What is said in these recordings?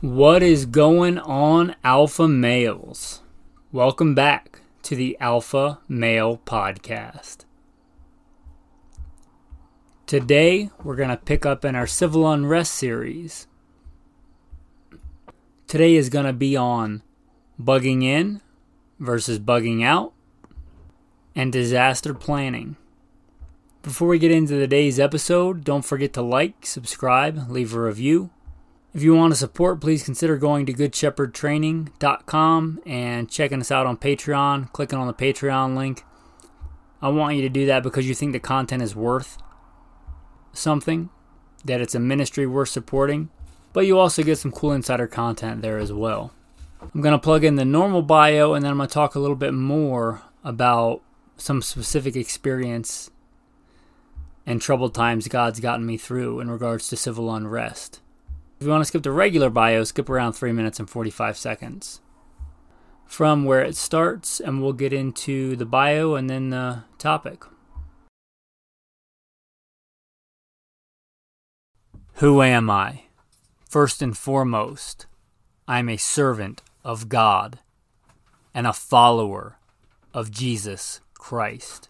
What is going on, alpha males? Welcome back to the Alpha Male Podcast. Today, we're going to pick up in our Civil Unrest series. Today is going to be on bugging in versus bugging out and disaster planning. Before we get into today's episode, don't forget to like, subscribe, leave a review. If you want to support, please consider going to goodshepherdtraining.com and checking us out on Patreon, clicking on the Patreon link. I want you to do that because you think the content is worth something, that it's a ministry worth supporting, but you also get some cool insider content there as well. I'm going to plug in the normal bio, and then I'm going to talk a little bit more about some specific experience and troubled times God's gotten me through in regards to civil unrest. If you want to skip the regular bio, skip around 3 minutes and 45 seconds from where it starts, and we'll get into the bio and then the topic. Who am I? First and foremost, I am a servant of God and a follower of Jesus Christ.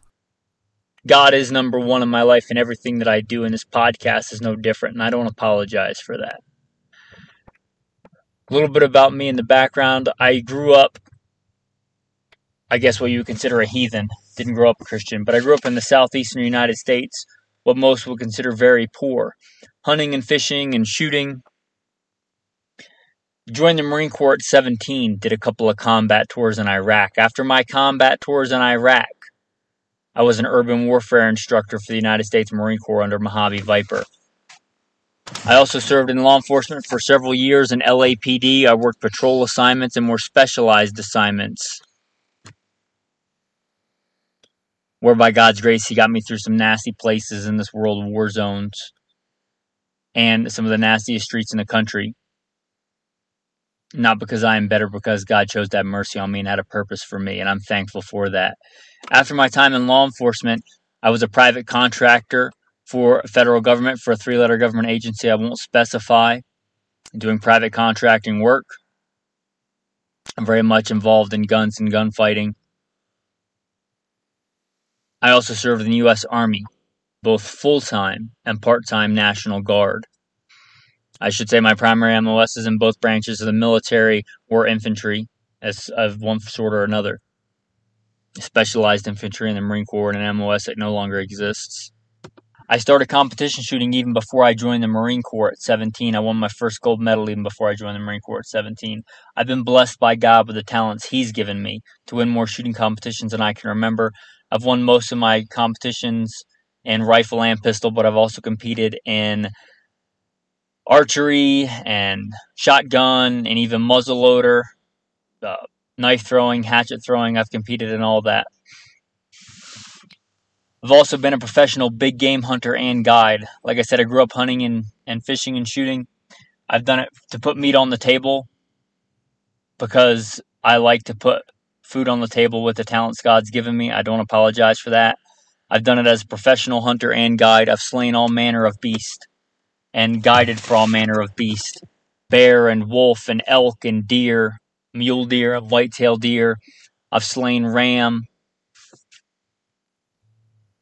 God is number one in my life, and everything that I do in this podcast is no different, and I don't apologize for that. A little bit about me in the background. I grew up, I guess what you would consider a heathen. Didn't grow up a Christian, but I grew up in the southeastern United States, what most would consider very poor. Hunting and fishing and shooting. Joined the Marine Corps at 17, did a couple of combat tours in Iraq. After my combat tours in Iraq, I was an urban warfare instructor for the United States Marine Corps under Mojave Viper. I also served in law enforcement for several years in LAPD. I worked patrol assignments and more specialized assignments, where by God's grace, He got me through some nasty places in this world of war zones and some of the nastiest streets in the country. Not because I am better, because God chose to have mercy on me and had a purpose for me, and I'm thankful for that. After my time in law enforcement, I was a private contractor for federal government, for a 3-letter government agency I won't specify, doing private contracting work. I'm very much involved in guns and gunfighting. I also served in the U.S. Army, both full-time and part-time National Guard. I should say my primary MOS is in both branches of the military or infantry, as of one sort or another. Specialized infantry in the Marine Corps and an MOS that no longer exists. I started competition shooting even before I joined the Marine Corps at 17. I won my first gold medal even before I joined the Marine Corps at 17. I've been blessed by God with the talents He's given me to win more shooting competitions than I can remember. I've won most of my competitions in rifle and pistol, but I've also competed in archery and shotgun and even muzzleloader, knife throwing, hatchet throwing. I've competed in all that. I've also been a professional big game hunter and guide. Like I said, I grew up hunting and fishing and shooting. I've done it to put meat on the table because I like to put food on the table with the talents God's given me. I don't apologize for that. I've done it as a professional hunter and guide. I've slain all manner of beast and guided for all manner of beast. Bear and wolf and elk and deer, mule deer, whitetail deer. I've slain ram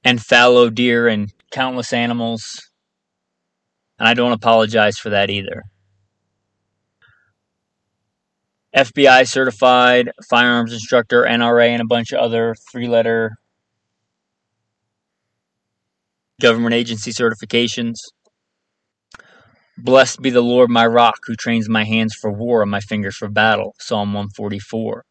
and fallow deer and countless animals, and I don't apologize for that either. FBI certified, firearms instructor, NRA, and a bunch of other 3-letter government agency certifications. Blessed be the Lord my rock, who trains my hands for war and my fingers for battle. Psalm 144.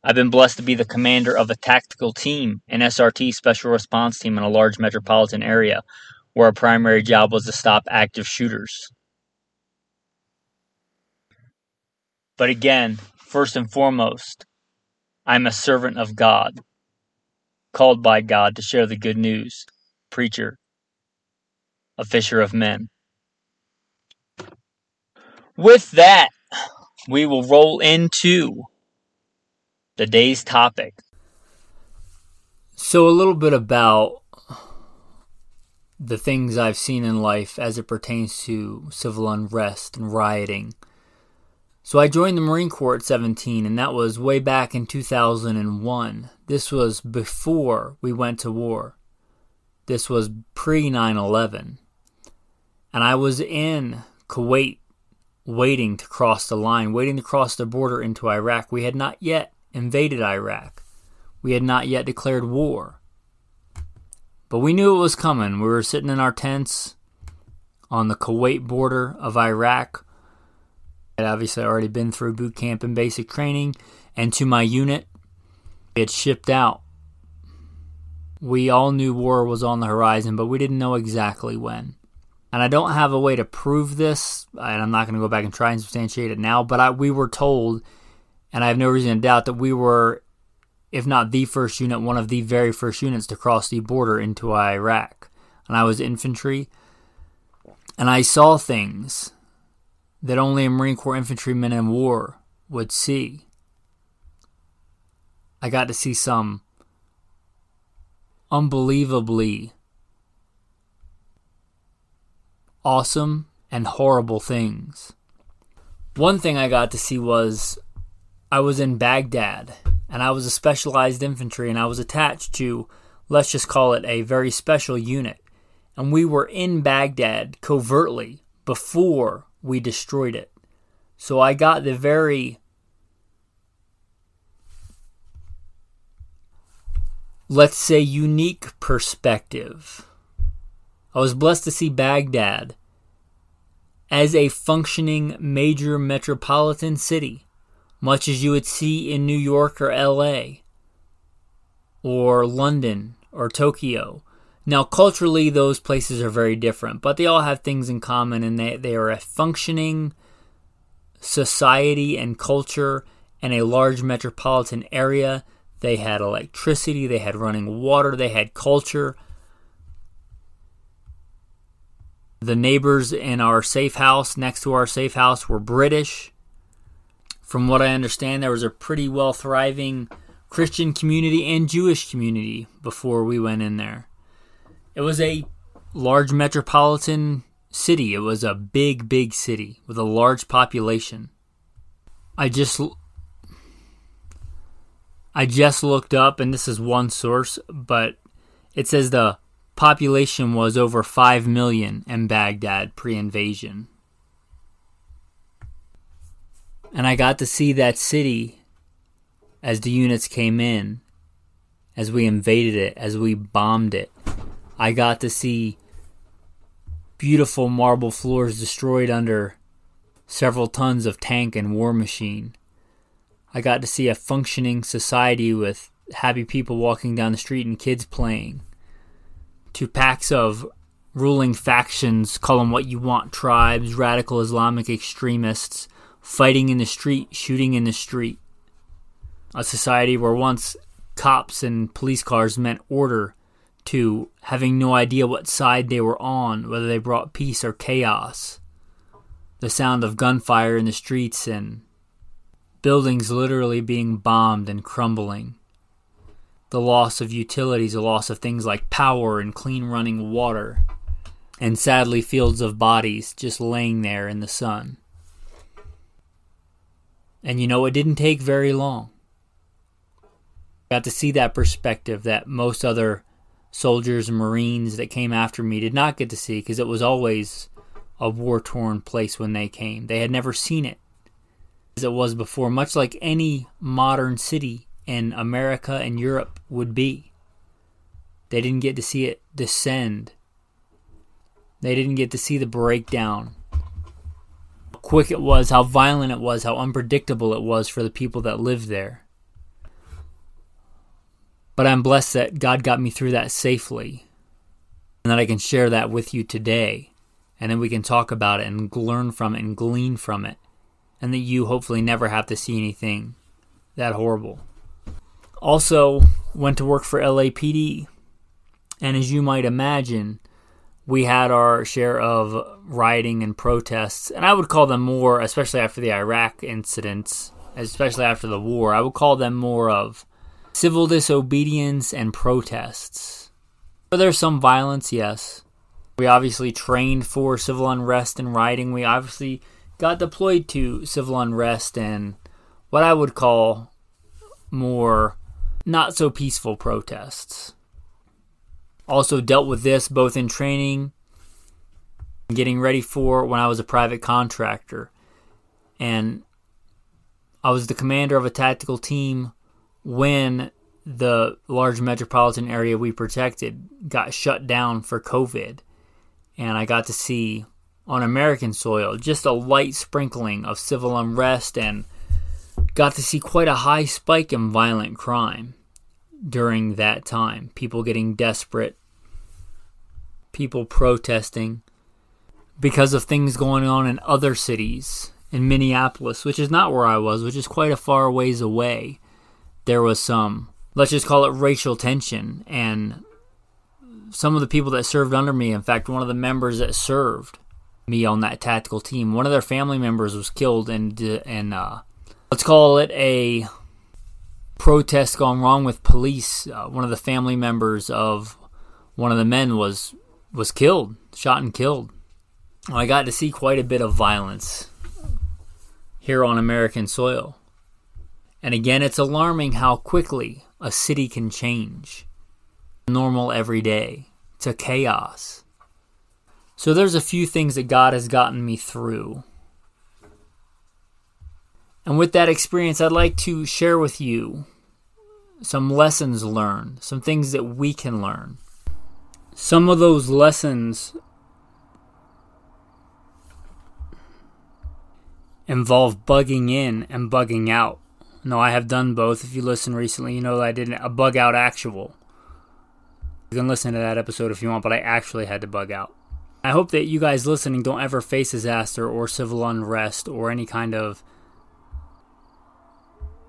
I've been blessed to be the commander of a tactical team, an SRT, special response team, in a large metropolitan area, where our primary job was to stop active shooters. But again, first and foremost, I'm a servant of God, called by God to share the good news, preacher, a fisher of men. With that, we will roll into the day's topic. So a little bit about the things I've seen in life as it pertains to civil unrest and rioting. So I joined the Marine Corps at 17, and that was way back in 2001. This was before we went to war. This was pre-9/11. And I was in Kuwait waiting to cross the line, waiting to cross the border into Iraq. We had not yet invaded Iraq. We had not yet declared war. But we knew it was coming. We were sitting in our tents on the Kuwait border of Iraq. I had obviously already been through boot camp and basic training. And to my unit, it shipped out. We all knew war was on the horizon, but we didn't know exactly when. And I don't have a way to prove this, and I'm not going to go back and try and substantiate it now, but we were told, and I have no reason to doubt, that we were, if not the first unit, one of the very first units to cross the border into Iraq. And I was infantry, and I saw things that only a Marine Corps infantryman in war would see. I got to see some unbelievably awesome and horrible things. One thing I got to see was I was in Baghdad, and I was a specialized infantry, and I was attached to, let's just call it, a very special unit. And we were in Baghdad covertly before we destroyed it. So I got the very, let's say, unique perspective. I was blessed to see Baghdad as a functioning major metropolitan city, much as you would see in New York or LA or London or Tokyo. Now, culturally, those places are very different, but they all have things in common, and they are a functioning society and culture in a large metropolitan area. They had electricity, they had running water, they had culture. The neighbors in our safe house, next to our safe house, were British. From what I understand, there was a pretty well thriving Christian community and Jewish community before we went in there. It was a large metropolitan city. It was a big, big city with a large population. I just looked up, and this is one source, but it says the population was over 5 million in Baghdad pre-invasion. And I got to see that city as the units came in, as we invaded it, as we bombed it. I got to see beautiful marble floors destroyed under several tons of tank and war machine. I got to see a functioning society with happy people walking down the street and kids playing. 2 packs of ruling factions, call them what you want, tribes, radical Islamic extremists, fighting in the street, shooting in the street. A society where once cops and police cars meant order, to having no idea what side they were on, whether they brought peace or chaos. The sound of gunfire in the streets and buildings literally being bombed and crumbling. The loss of utilities, the loss of things like power and clean running water. And sadly, fields of bodies just laying there in the sun. And it didn't take very long. Got to see that perspective that most other soldiers and Marines that came after me did not get to see, because it was always a war-torn place when they came. They had never seen it as it was before, much like any modern city in America and Europe would be. They didn't get to see it descend. They didn't get to see the breakdown. How quick it was, how violent it was, how unpredictable it was for the people that lived there. But I'm blessed that God got me through that safely, and that I can share that with you today, and then we can talk about it and learn from it and glean from it, and that you hopefully never have to see anything that horrible. Also, went to work for LAPD, and as you might imagine, we had our share of rioting and protests, and I would call them more, especially after the Iraq incidents, especially after the war, I would call them more of civil disobedience and protests. There's some violence, yes, We obviously trained for civil unrest and rioting. We obviously got deployed to civil unrest and what I would call more not so peaceful protests. Also dealt with this both in training and getting ready for when I was a private contractor. And I was the commander of a tactical team when the large metropolitan area we protected got shut down for COVID. And I got to see on American soil just a light sprinkling of civil unrest and got to see quite a high spike in violent crime during that time. People getting desperate, people protesting because of things going on in other cities. In Minneapolis, which is not where I was, which is quite a far ways away, there was some, let's just call it racial tension, and some of the people that served under me, in fact, one of the members that served me on that tactical team, one of their family members was killed in let's call it a protest gone wrong with police. One of the family members of one of the men was killed, shot and killed. I got to see quite a bit of violence here on American soil. And again, it's alarming how quickly a city can change. Normal every day to chaos. So there's a few things that God has gotten me through. And with that experience, I'd like to share with you some lessons learned, some things that we can learn. Some of those lessons involve bugging in and bugging out. No, I have done both. If you listen recently, you know that I did a bug out actual. You can listen to that episode if you want, but I actually had to bug out. I hope that you guys listening don't ever face disaster or civil unrest or any kind of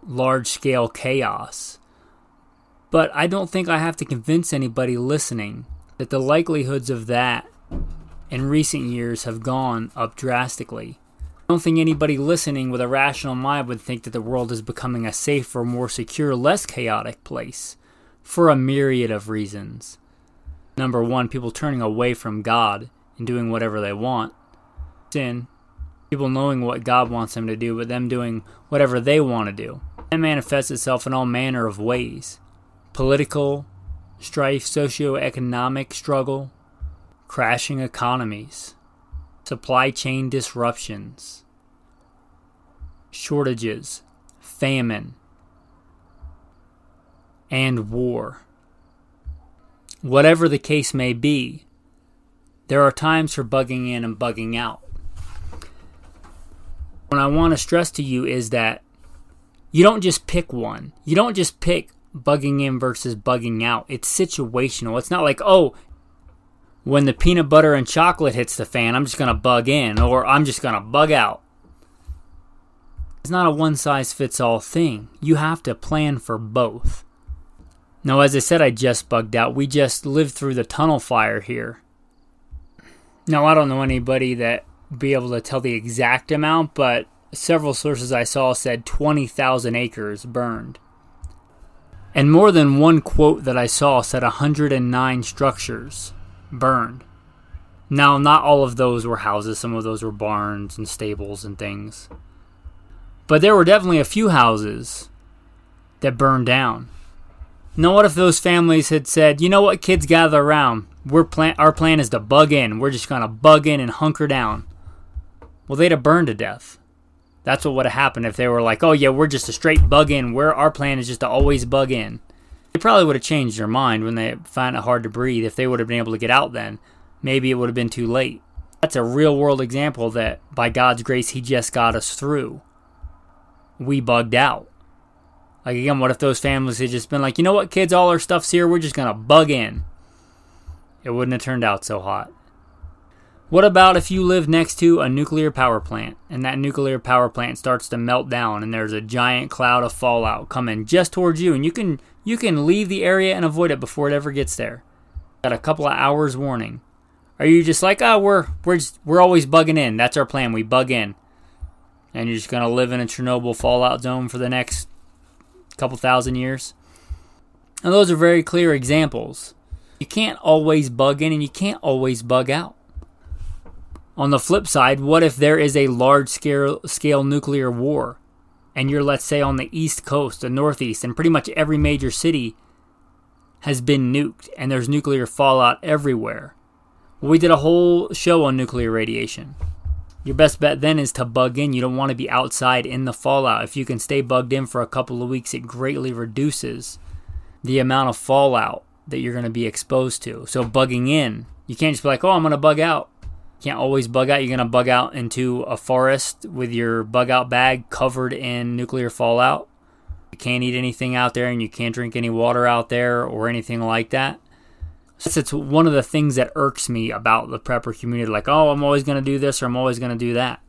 large-scale chaos. But I don't think I have to convince anybody listening that the likelihoods of that in recent years have gone up drastically. I don't think anybody listening with a rational mind would think that the world is becoming a safer, more secure, less chaotic place for a myriad of reasons. Number one, people turning away from God and doing whatever they want. Sin, people knowing what God wants them to do, but them doing whatever they want to do. That manifests itself in all manner of ways. Political strife, socioeconomic struggle, crashing economies, supply chain disruptions, shortages, famine, and war. Whatever the case may be, there are times for bugging in and bugging out. What I want to stress to you is that you don't just pick one. You don't just pick bugging in versus bugging out. It's situational. It's not like, oh, when the peanut butter and chocolate hits the fan, I'm just going to bug in, or I'm just going to bug out. It's not a one-size-fits-all thing. You have to plan for both. Now, as I said, I just bugged out. We just lived through the tunnel fire here. Now, I don't know anybody that would be able to tell the exact amount, but several sources I saw said 20,000 acres burned. And more than one quote that I saw said 109 structures burned. Now, not all of those were houses. Some of those were barns and stables and things. But there were definitely a few houses that burned down. Now, what if those families had said, you know what, kids, gather around. Our plan is to bug in. We're just going to bug in and hunker down. Well, they'd have burned to death. That's what would have happened if they were like, oh yeah, we're just a straight bug in. Our plan is just to always bug in. They probably would have changed their mind when they find it hard to breathe. If they would have been able to get out then, maybe it would have been too late. That's a real world example that by God's grace, He just got us through. We bugged out. Like again, what if those families had just been like, you know what, kids, all our stuff's here. We're just going to bug in. It wouldn't have turned out so hot. What about if you live next to a nuclear power plant and that nuclear power plant starts to melt down and there's a giant cloud of fallout coming just towards you and you can leave the area and avoid it before it ever gets there? Got a couple of hours warning. Are you just like, oh, we're always bugging in. That's our plan. We bug in. And you're just going to live in a Chernobyl fallout zone for the next couple thousand years? And those are very clear examples. You can't always bug in and you can't always bug out. On the flip side, what if there is a large-scale nuclear war and you're, let's say, on the East Coast, the Northeast, and pretty much every major city has been nuked and there's nuclear fallout everywhere? Well, we did a whole show on nuclear radiation. Your best bet then is to bug in. You don't want to be outside in the fallout. If you can stay bugged in for a couple of weeks, it greatly reduces the amount of fallout that you're going to be exposed to. So bugging in, you can't just be like, oh, I'm going to bug out. You can't always bug out. You're going to bug out into a forest with your bug out bag covered in nuclear fallout. You can't eat anything out there and you can't drink any water out there or anything like that. So it's one of the things that irks me about the prepper community. Like, oh, I'm always going to do this or I'm always going to do that.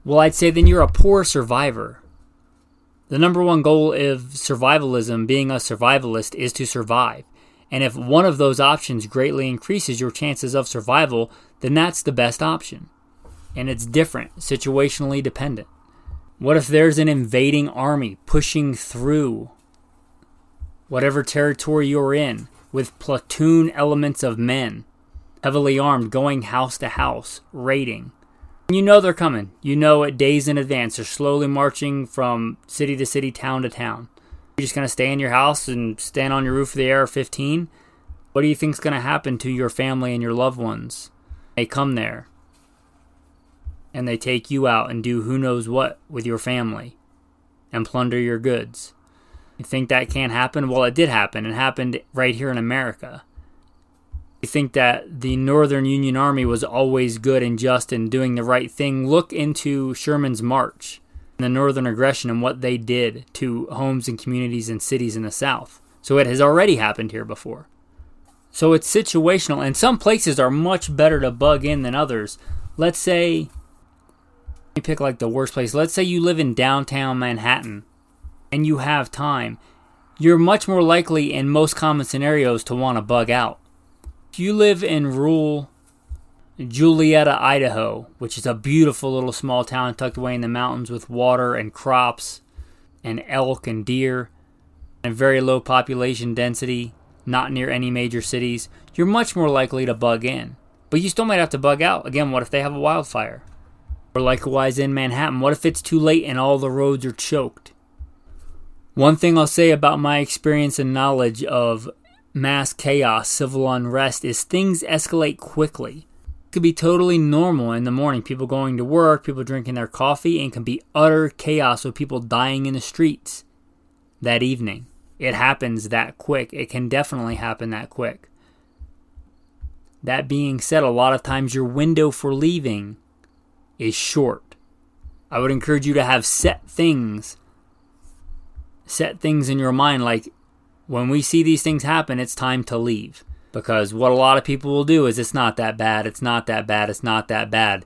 Well, I'd say then you're a poor survivor. The number one goal of survivalism, being a survivalist, is to survive. And if one of those options greatly increases your chances of survival, then that's the best option. And it's different, situationally dependent. What if there's an invading army pushing through whatever territory you're in with platoon elements of men, heavily armed, going house to house, raiding? You know they're coming. You know it days in advance. They're slowly marching from city to city, town to town. You're just going to stay in your house and stand on your roof of the AR-15? What do you think's going to happen to your family and your loved ones? They come there and they take you out and do who knows what with your family and plunder your goods. You think that can't happen? Well, it did happen. It happened right here in America. You think that the Northern Union Army was always good and just and doing the right thing? Look into Sherman's March and the Northern aggression and what they did to homes and communities and cities in the South. So it has already happened here before. So it's situational, and some places are much better to bug in than others. Let's say, let me pick like the worst place. Let's say you live in downtown Manhattan and you have time. You're much more likely in most common scenarios to want to bug out. If you live in rural Julietta, Idaho, which is a beautiful little small town tucked away in the mountains with water and crops and elk and deer and very low population density, not near any major cities, you're much more likely to bug in. But you still might have to bug out. Again, what if they have a wildfire? Or likewise in Manhattan, what if it's too late and all the roads are choked? One thing I'll say about my experience and knowledge of mass chaos, civil unrest, is things escalate quickly. It could be totally normal in the morning, people going to work, people drinking their coffee, and it can be utter chaos with people dying in the streets that evening. It happens that quick. It can definitely happen that quick. That being said, a lot of times your window for leaving is short. I would encourage you to have set things in your mind, like when we see these things happen, it's time to leave. Because what a lot of people will do is, it's not that bad, it's not that bad, it's not that bad.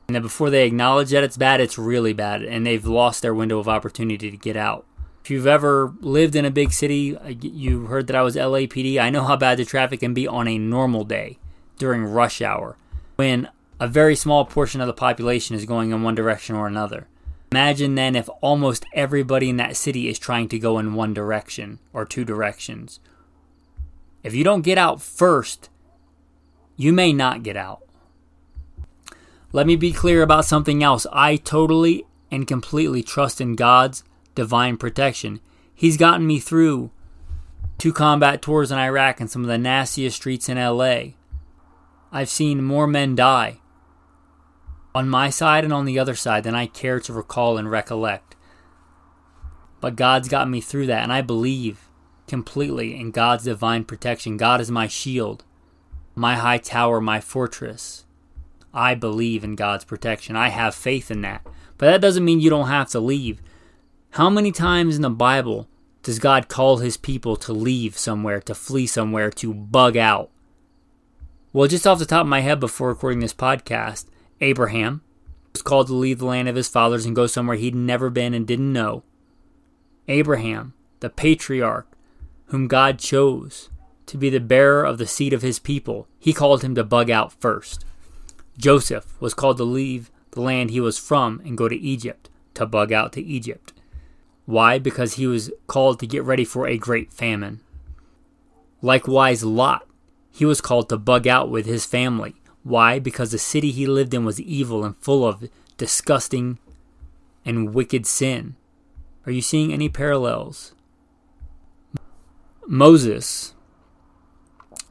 And then before they acknowledge that it's bad, it's really bad, and they've lost their window of opportunity to get out. If you've ever lived in a big city, you heard that I was LAPD. I know how bad the traffic can be on a normal day during rush hour, when a very small portion of the population is going in one direction or another. Imagine then if almost everybody in that city is trying to go in one direction or two directions. If you don't get out first, you may not get out. Let me be clear about something else. I totally and completely trust in God's divine protection. He's gotten me through 2 combat tours in Iraq and some of the nastiest streets in LA. I've seen more men die on my side and on the other side than I care to recall and recollect. But God's got me through that, and I believe completely in God's divine protection. God is my shield, my high tower, my fortress. I believe in God's protection. I have faith in that. But that doesn't mean you don't have to leave. How many times in the Bible does God call his people to leave somewhere, to flee somewhere, to bug out? Well, just off the top of my head before recording this podcast, Abraham was called to leave the land of his fathers and go somewhere he'd never been and didn't know. Abraham, the patriarch, whom God chose to be the bearer of the seed of his people, he called him to bug out first. Joseph was called to leave the land he was from and go to Egypt, to bug out to Egypt. Why? Because he was called to get ready for a great famine. Likewise, Lot, he was called to bug out with his family. Why? Because the city he lived in was evil and full of disgusting and wicked sin. Are you seeing any parallels? Moses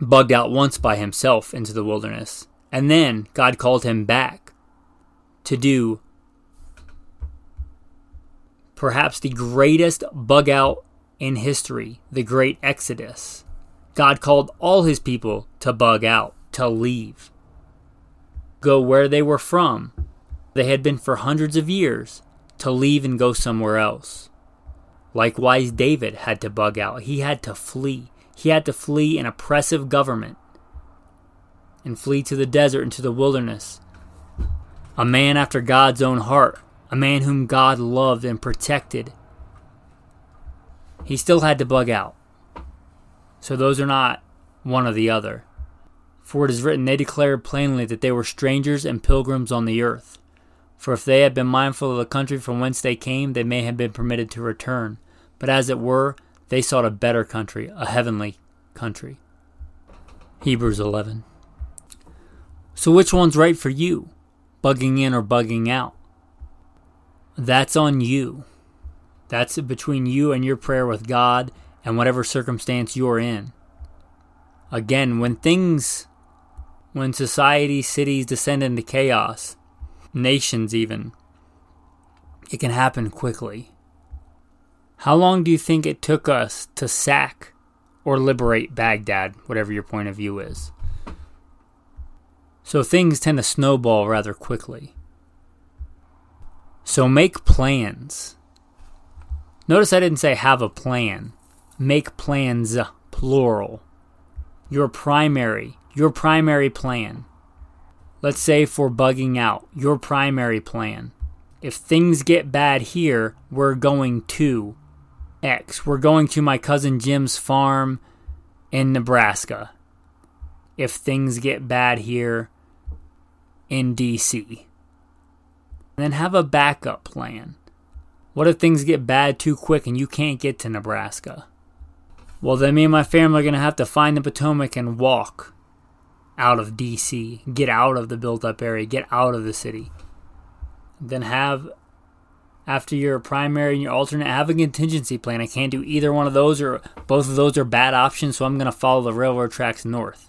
bugged out once by himself into the wilderness, and then God called him back to do perhaps the greatest bug out in history, the great Exodus. God called all his people to bug out, to leave, go where they were from. They had been for hundreds of years, to leave and go somewhere else. Likewise, David had to bug out. He had to flee. He had to flee an oppressive government and flee to the desert and to the wilderness. A man after God's own heart, a man whom God loved and protected. He still had to bug out. So those are not one or the other. For it is written, they declared plainly that they were strangers and pilgrims on the earth. For if they had been mindful of the country from whence they came, they may have been permitted to return. But as it were, they sought a better country, a heavenly country. Hebrews 11. So which one's right for you? Bugging in or bugging out? That's on you. That's between you and your prayer with God and whatever circumstance you're in. Again, when society, cities descend into chaos, nations even, it can happen quickly. How long do you think it took us to sack or liberate Baghdad, whatever your point of view is? So things tend to snowball rather quickly. So make plans. Notice I didn't say have a plan. Make plans, plural. Your primary plan. Let's say for bugging out, your primary plan. If things get bad here, we're going to X. We're going to my cousin Jim's farm in Nebraska. If things get bad here in DC. Then have a backup plan. What if things get bad too quick and you can't get to Nebraska? Well, then me and my family are going to have to find the Potomac and walk out of DC. Get out of the built-up area. Get out of the city. Then have, after your primary and your alternate, have a contingency plan. I can't do either one of those, or both of those are bad options, so I'm going to follow the railroad tracks north.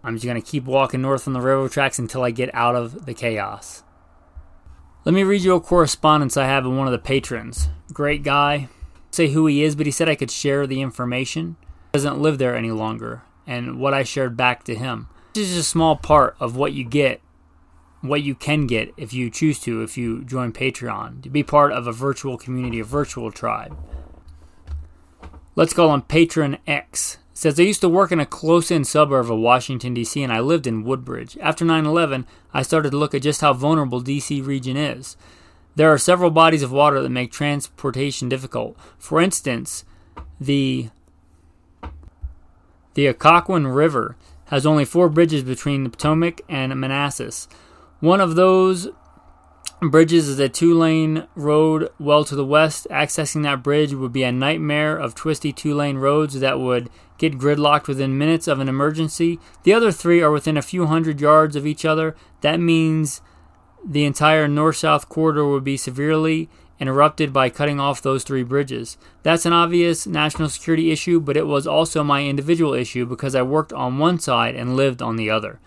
I'm just going to keep walking north on the railroad tracks until I get out of the chaos. Let me read you a correspondence I have with one of the patrons. Great guy. Say who he is, but he said I could share the information. He doesn't live there any longer, and what I shared back to him. This is a small part of what you get, what you can get if you choose to, if you join Patreon, to be part of a virtual community, a virtual tribe. Let's call him Patron X. It says, I used to work in a close-in suburb of Washington, D.C., and I lived in Woodbridge. After 9/11, I started to look at just how vulnerable D.C. region is. There are several bodies of water that make transportation difficult. For instance, the Occoquan River has only 4 bridges between the Potomac and Manassas. One of those bridges is a 2-lane road well to the west. Accessing that bridge would be a nightmare of twisty 2-lane roads that would get gridlocked within minutes of an emergency. The other 3 are within a few hundred yards of each other. That means the entire north-south corridor would be severely interrupted by cutting off those 3 bridges. That's an obvious national security issue, but it was also my individual issue because I worked on one side and lived on the other.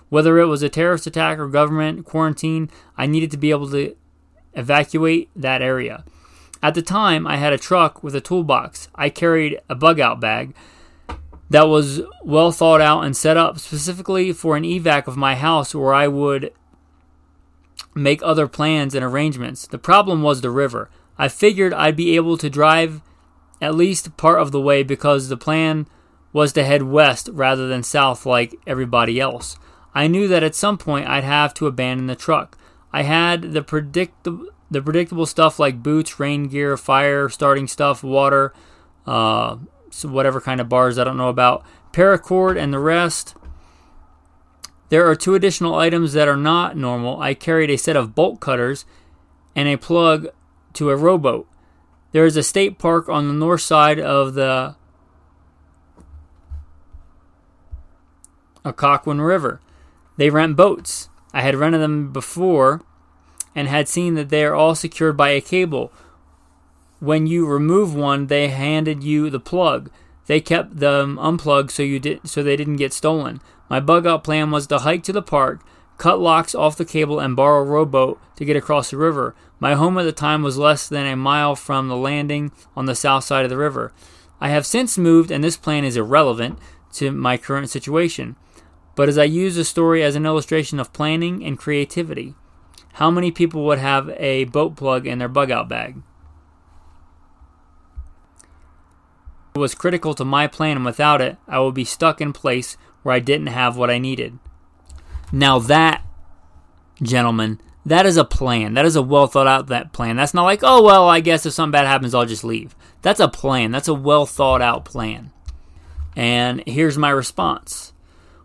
Whether it was a terrorist attack or government quarantine, I needed to be able to evacuate that area. At the time, I had a truck with a toolbox. I carried a bug-out bag that was well thought out and set up specifically for an evac of my house where I would make other plans and arrangements. The problem was the river. I figured I'd be able to drive at least part of the way because the plan was to head west rather than south like everybody else. I knew that at some point I'd have to abandon the truck. I had the predictable stuff like boots, rain gear, fire starting stuff, water, so whatever kind of bars I don't know about, paracord, and the rest. There are 2 additional items that are not normal. I carried a set of bolt cutters and a plug to a rowboat. There is a state park on the north side of the Occoquan River. They rent boats. I had rented them before and had seen that they are all secured by a cable. When you remove one, they handed you the plug. They kept them unplugged so they didn't get stolen. My bug-out plan was to hike to the park, cut locks off the cable, and borrow a rowboat to get across the river. My home at the time was less than a mile from the landing on the south side of the river. I have since moved, and this plan is irrelevant to my current situation. But as I use the story as an illustration of planning and creativity, how many people would have a boat plug in their bug-out bag? It was critical to my plan, and without it, I would be stuck in place where I didn't have what I needed. Now that, gentlemen, that is a plan. That is a well thought out plan. That's not like, oh, well, I guess if something bad happens, I'll just leave. That's a plan. That's a well thought out plan. And here's my response.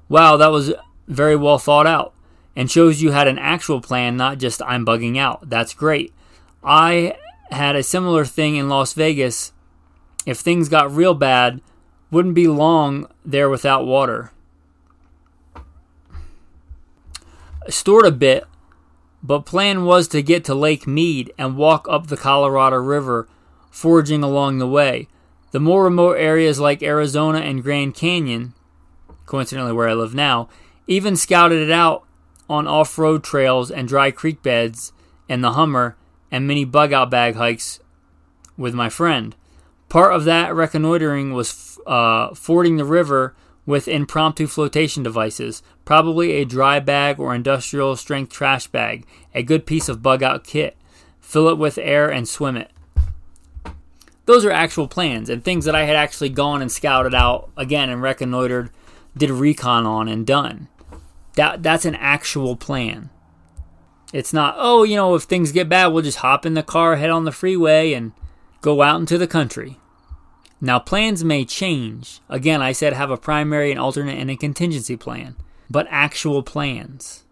Wow, that was very well thought out and shows you had an actual plan, not just I'm bugging out. That's great. I had a similar thing in Las Vegas. If things got real bad, wouldn't be long there without water. Stored a bit, but plan was to get to Lake Mead and walk up the Colorado River, foraging along the way. The more remote areas like Arizona and Grand Canyon, coincidentally where I live now, even scouted it out on off-road trails and dry creek beds and the Hummer and mini bug-out bag hikes with my friend. Part of that reconnoitering was fording the river with impromptu flotation devices, probably a dry bag or industrial strength trash bag, a good piece of bug-out kit, fill it with air and swim it. Those are actual plans and things that I had actually gone and scouted out again and reconnoitered, did recon on and done. That's an actual plan. It's not, oh, if things get bad, we'll just hop in the car, head on the freeway, and go out into the country. Now, plans may change. Again, I said have a primary, an alternate, and a contingency plan. But actual plans.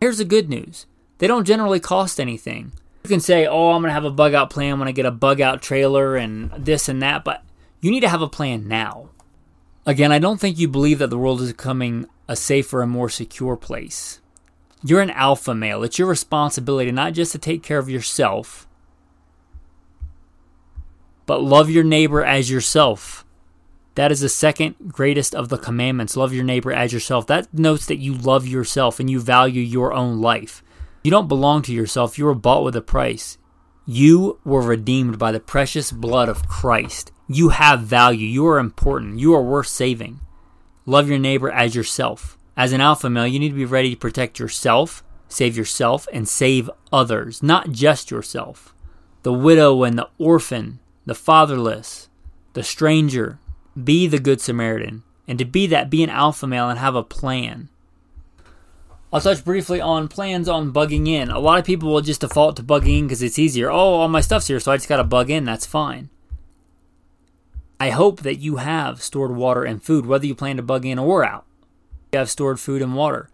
Here's the good news. They don't generally cost anything. You can say, oh, I'm going to have a bug-out plan when I get a bug-out trailer and this and that, but you need to have a plan now. Again, I don't think you believe that the world is becoming a safer and more secure place. You're an alpha male. It's your responsibility not just to take care of yourself, but love your neighbor as yourself. That is the second greatest of the commandments. Love your neighbor as yourself. That notes that you love yourself and you value your own life. You don't belong to yourself. You were bought with a price. You were redeemed by the precious blood of Christ. You have value. You are important. You are worth saving. Love your neighbor as yourself. As an alpha male, you need to be ready to protect yourself, and save others, not just yourself. The widow and the orphan, the fatherless, the stranger. Be the good Samaritan. And to be that, be an alpha male and have a plan. I'll touch briefly on plans on bugging in. A lot of people will just default to bugging in because it's easier. Oh, all my stuff's here, so I just got to bug in. That's fine. I hope that you have stored water and food, whether you plan to bug in or out. You have stored food and water.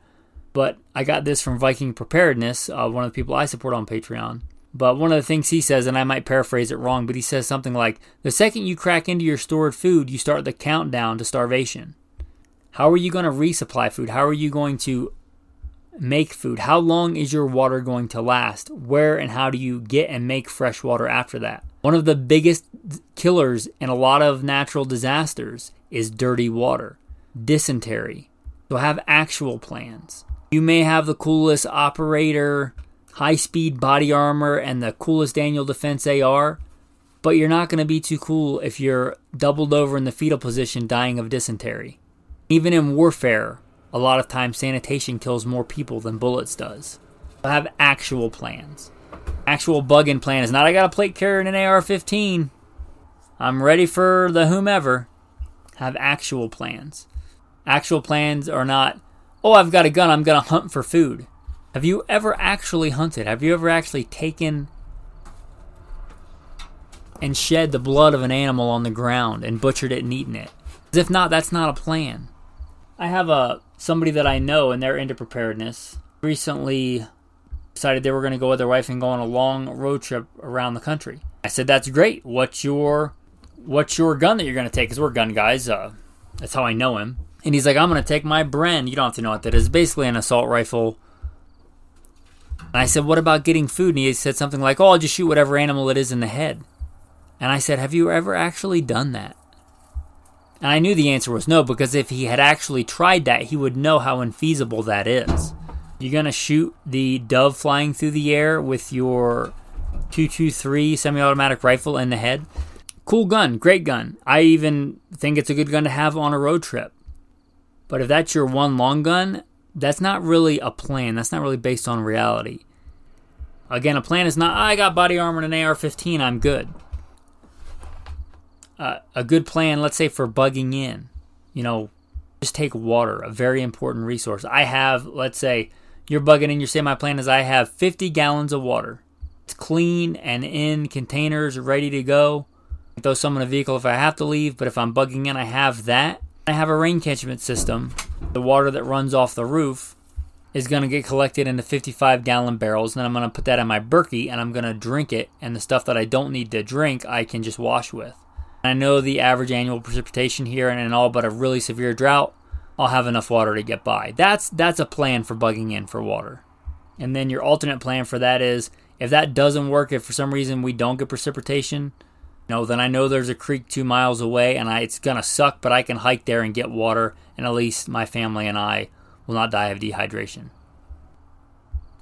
But I got this from Viking Preparedness, one of the people I support on Patreon. But one of the things he says, and I might paraphrase it wrong, but he says something like, the second you crack into your stored food, you start the countdown to starvation. How are you going to resupply food? How are you going to make food? How long is your water going to last? Where and how do you get and make fresh water after that? One of the biggest killers in a lot of natural disasters is dirty water, dysentery. So have actual plans. You may have the coolest operator, high-speed body armor, and the coolest Daniel Defense AR, but you're not going to be too cool if you're doubled over in the fetal position dying of dysentery. Even in warfare, a lot of times sanitation kills more people than bullets does. So have actual plans. Actual bug-in plan is not, I got a plate carrier and an AR-15. I'm ready for the whomever. Have actual plans. Actual plans are not, oh, I've got a gun, I'm going to hunt for food. Have you ever actually hunted? Have you ever actually taken and shed the blood of an animal on the ground and butchered it and eaten it? Because if not, that's not a plan. I have somebody that I know, and they're into preparedness, recently decided they were going to go with their wife and go on a long road trip around the country. I said, that's great. What's your gun that you're going to take? Because we're gun guys. That's how I know him. And he's like, I'm going to take my Bren. You don't have to know what that is. Basically an assault rifle. And I said, what about getting food? And he said something like, oh, I'll just shoot whatever animal it is in the head. And I said, have you ever actually done that? And I knew the answer was no, because if he had actually tried that, he would know how infeasible that is. You're going to shoot the dove flying through the air with your 223 semi-automatic rifle in the head. Cool gun, great gun. I even think it's a good gun to have on a road trip. But if that's your one long gun, that's not really a plan. That's not really based on reality. Again, a plan is not, I got body armor and an AR-15, I'm good. A good plan, let's say for bugging in, just take water, a very important resource. I have, let's say, you're bugging in, you say my plan is I have 50 gallons of water. It's clean and in containers, ready to go. I throw some in a vehicle if I have to leave, but if I'm bugging in, I have that. I have a rain catchment system. The water that runs off the roof is going to get collected into 55-gallon barrels, and then I'm going to put that in my Berkey, and I'm going to drink it, and the stuff that I don't need to drink, I can just wash with. I know the average annual precipitation here, and in all but a really severe drought, I'll have enough water to get by. That's a plan for bugging in for water. And then your alternate plan for that is, if that doesn't work, if for some reason we don't get precipitation, then I know there's a creek 2 miles away, and it's going to suck, but I can hike there and get water, and at least my family and I will not die of dehydration.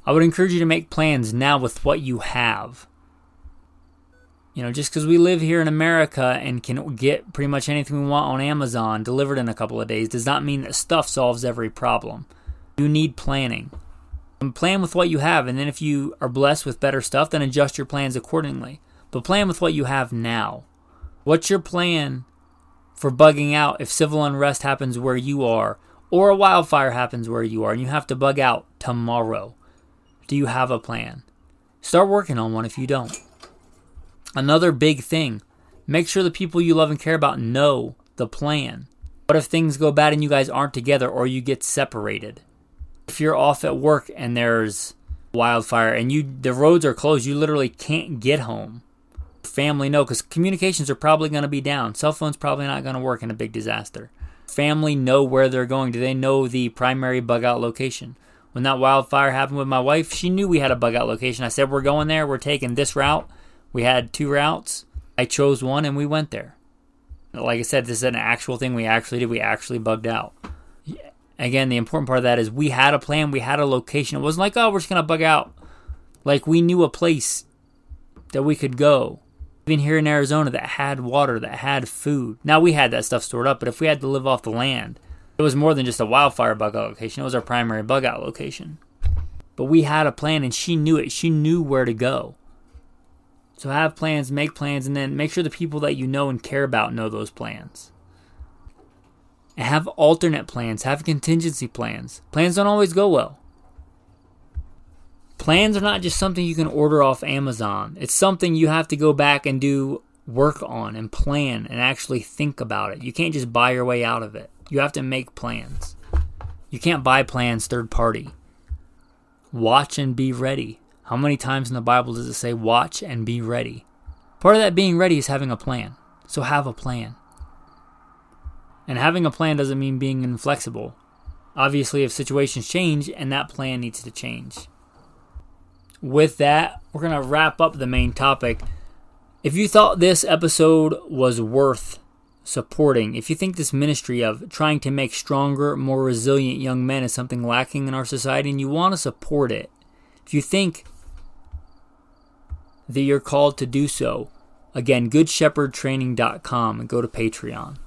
I would encourage you to make plans now with what you have. Just because we live here in America and can get pretty much anything we want on Amazon delivered in a couple of days does not mean that stuff solves every problem. You need planning. And plan with what you have, and then if you are blessed with better stuff, then adjust your plans accordingly. But plan with what you have now. What's your plan for bugging out if civil unrest happens where you are, or a wildfire happens where you are, and you have to bug out tomorrow? Do you have a plan? Start working on one if you don't. Another big thing, make sure the people you love and care about know the plan. What if things go bad and you guys aren't together, or you get separated? If you're off at work and there's wildfire and the roads are closed, you literally can't get home. Family know, because communications are probably going to be down. Cell phone's probably not going to work in a big disaster. Family know where they're going. Do they know the primary bug out location? When that wildfire happened with my wife, she knew we had a bug out location. I said, we're going there. We're taking this route. We had 2 routes. I chose one and we went there. Like I said, this is an actual thing we actually did. We actually bugged out. Again, the important part of that is we had a plan. We had a location. It wasn't like, oh, we're just going to bug out. Like, we knew a place that we could go. Even here in Arizona that had water, that had food. Now, we had that stuff stored up, but if we had to live off the land, it was more than just a wildfire bug out location. It was our primary bug out location. But we had a plan, and she knew it. She knew where to go. So have plans, make plans, and then make sure the people that you know and care about know those plans. And have alternate plans. Have contingency plans. Plans don't always go well. Plans are not just something you can order off Amazon. It's something you have to go back and do work on and plan and actually think about it. You can't just buy your way out of it. You have to make plans. You can't buy plans third party. Watch and be ready. How many times in the Bible does it say watch and be ready? Part of that being ready is having a plan. So have a plan. And having a plan doesn't mean being inflexible. Obviously, if situations change, and that plan needs to change. With that, we're going to wrap up the main topic. If you thought this episode was worth supporting, if you think this ministry of trying to make stronger, more resilient young men is something lacking in our society and you want to support it, if you think that you're called to do so, again, goodshepherdtraining.com and go to Patreon.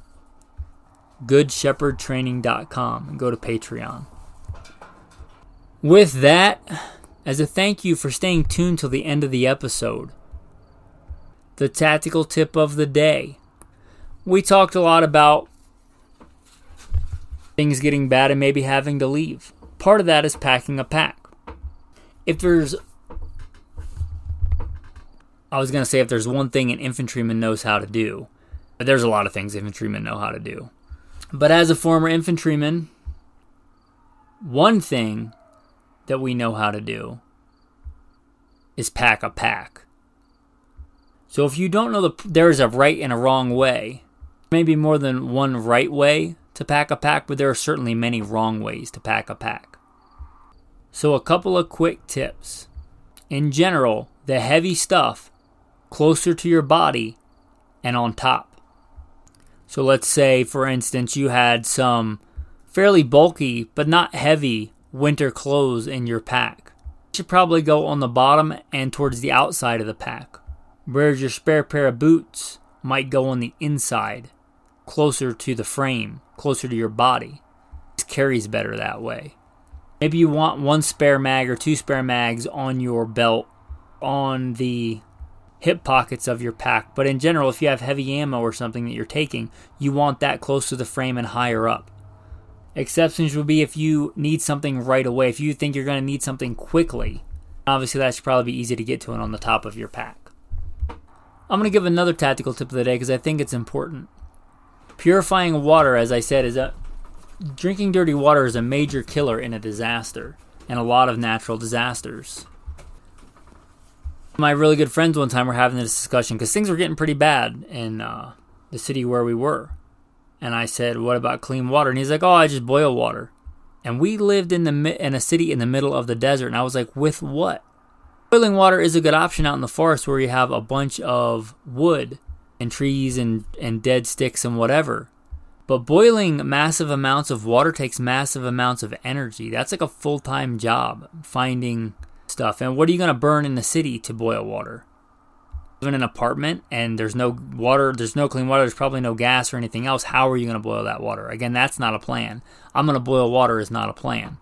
goodshepherdtraining.com and go to Patreon. With that, as a thank you for staying tuned till the end of the episode, the tactical tip of the day. We talked a lot about things getting bad and maybe having to leave. Part of that is packing a pack. If there's one thing an infantryman knows how to do, but there's a lot of things infantrymen know how to do. But as a former infantryman, one thing that we know how to do is pack a pack. So if you don't know there's a right and a wrong way, maybe more than one right way to pack a pack, but there are certainly many wrong ways to pack a pack. So a couple of quick tips. In general, the heavy stuff closer to your body and on top. So let's say, for instance, you had some fairly bulky but not heavy winter clothes in your pack. You should probably go on the bottom and towards the outside of the pack, whereas your spare pair of boots might go on the inside, closer to the frame, closer to your body. It carries better that way. Maybe you want one spare mag or two spare mags on your belt, on the hip pockets of your pack. But in general, if you have heavy ammo or something that you're taking, you want that close to the frame and higher up. Exceptions would be if you need something right away. If you think you're going to need something quickly, obviously that should probably be easy to get to and on the top of your pack. I'm going to give another tactical tip of the day because I think it's important. Purifying water, as I said, drinking dirty water is a major killer in a disaster and a lot of natural disasters. My really good friends one time were having this discussion because things were getting pretty bad in the city where we were. And I said, what about clean water? And he's like, oh, I just boil water. And we lived in a city in the middle of the desert. And I was like, with what? Boiling water is a good option out in the forest where you have a bunch of wood and trees and dead sticks and whatever. But boiling massive amounts of water takes massive amounts of energy. That's like a full-time job, finding stuff. And what are you going to burn in the city to boil water? In an apartment and there's no water, there's no clean water, there's probably no gas or anything else. How are you going to boil that water? Again, that's not a plan. I'm going to boil water is not a plan.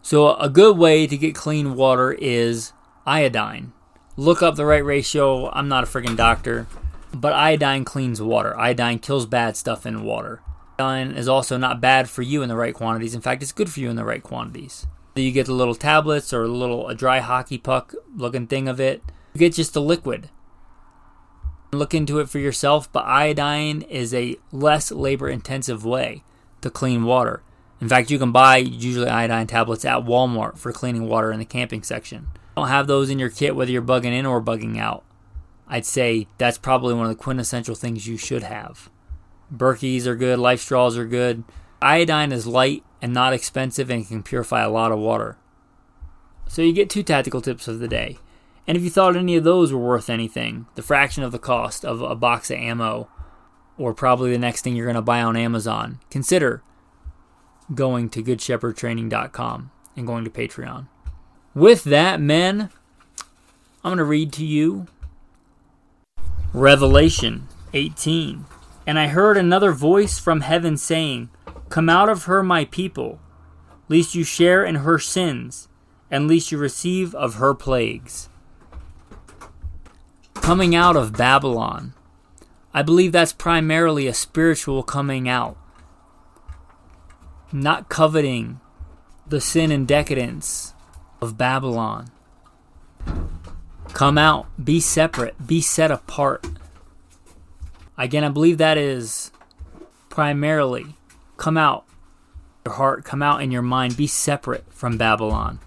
So a good way to get clean water is iodine. Look up the right ratio. I'm not a freaking doctor, but iodine cleans water. Iodine kills bad stuff in water. Iodine is also not bad for you in the right quantities. In fact, it's good for you in the right quantities. You get the little tablets or a dry hockey puck looking thing of it. You get just the liquid. Look into it for yourself, but iodine is a less labor-intensive way to clean water. In fact, you can buy usually iodine tablets at Walmart for cleaning water in the camping section. Don't have those in your kit whether you're bugging in or bugging out. I'd say that's probably one of the quintessential things you should have. Berkeys are good, Life Straws are good. Iodine is light and not expensive and can purify a lot of water. So you get 2 tactical tips of the day. And if you thought any of those were worth anything, the fraction of the cost of a box of ammo, or probably the next thing you're going to buy on Amazon, consider going to goodshepherdtraining.com and going to Patreon. With that, men, I'm going to read to you Revelation 18. And I heard another voice from heaven saying, come out of her, my people, lest you share in her sins, and lest you receive of her plagues. Coming out of Babylon. I believe that's primarily a spiritual coming out. Not coveting the sin and decadence of Babylon. Come out. Be separate. Be set apart. Again, I believe that is primarily come out. Your heart, come out in your mind. Be separate from Babylon.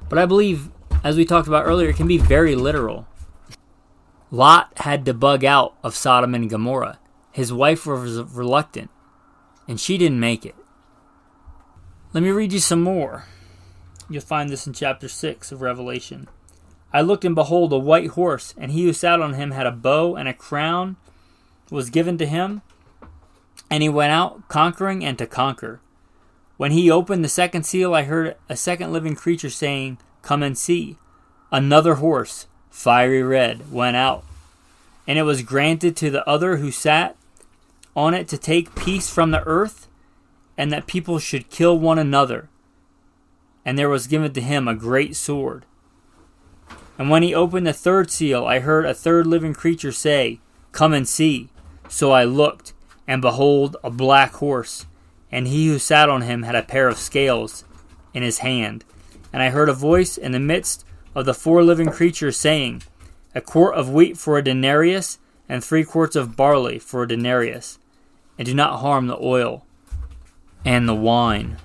But I believe, as we talked about earlier, it can be very literal. Lot had to bug out of Sodom and Gomorrah. His wife was reluctant, and she didn't make it. Let me read you some more. You'll find this in chapter 6 of Revelation. I looked, and behold, a white horse, and he who sat on him had a bow, and a crown was given to him, and he went out conquering and to conquer. When he opened the second seal, I heard a second living creature saying, come and see. Another horse, fiery red, went out, and it was granted to the other who sat on it to take peace from the earth, and that people should kill one another. And there was given to him a great sword. And when he opened the third seal, I heard a third living creature say, come and see. So I looked, and behold, a black horse, and he who sat on him had a pair of scales in his hand. And I heard a voice in the midst of the 4 living creatures saying, a quart of wheat for a denarius, and 3 quarts of barley for a denarius, and do not harm the oil and the wine.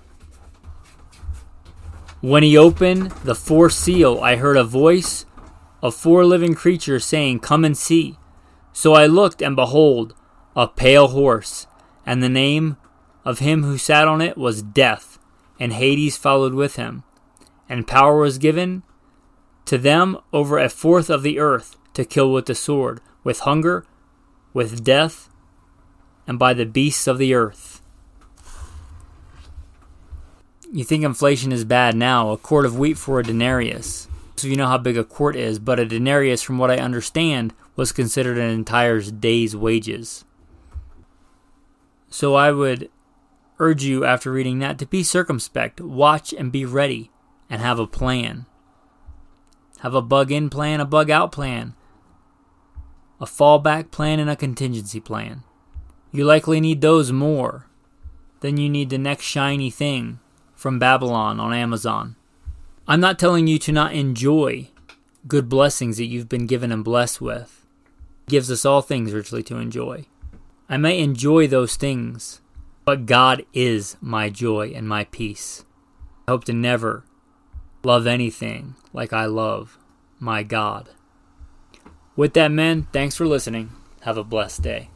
When he opened the 4th seal, I heard a voice of 4 living creatures saying, come and see. So I looked, and behold, a pale horse, and the name of him who sat on it was death, and Hades followed with him. And power was given to them over a fourth of the earth to kill with the sword, with hunger, with death, and by the beasts of the earth. You think inflation is bad now. A quart of wheat for a denarius. So you know how big a quart is, but a denarius, from what I understand, was considered an entire day's wages. So I would urge you, after reading that, to be circumspect, watch and be ready, and have a plan. Have a bug-in plan, a bug-out plan, a fallback plan, and a contingency plan. You likely need those more than you need the next shiny thing from Babylon on Amazon. I'm not telling you to not enjoy good blessings that you've been given and blessed with. He gives us all things richly to enjoy. I may enjoy those things, but God is my joy and my peace. I hope to never love anything like I love my God. With that, men, thanks for listening. Have a blessed day.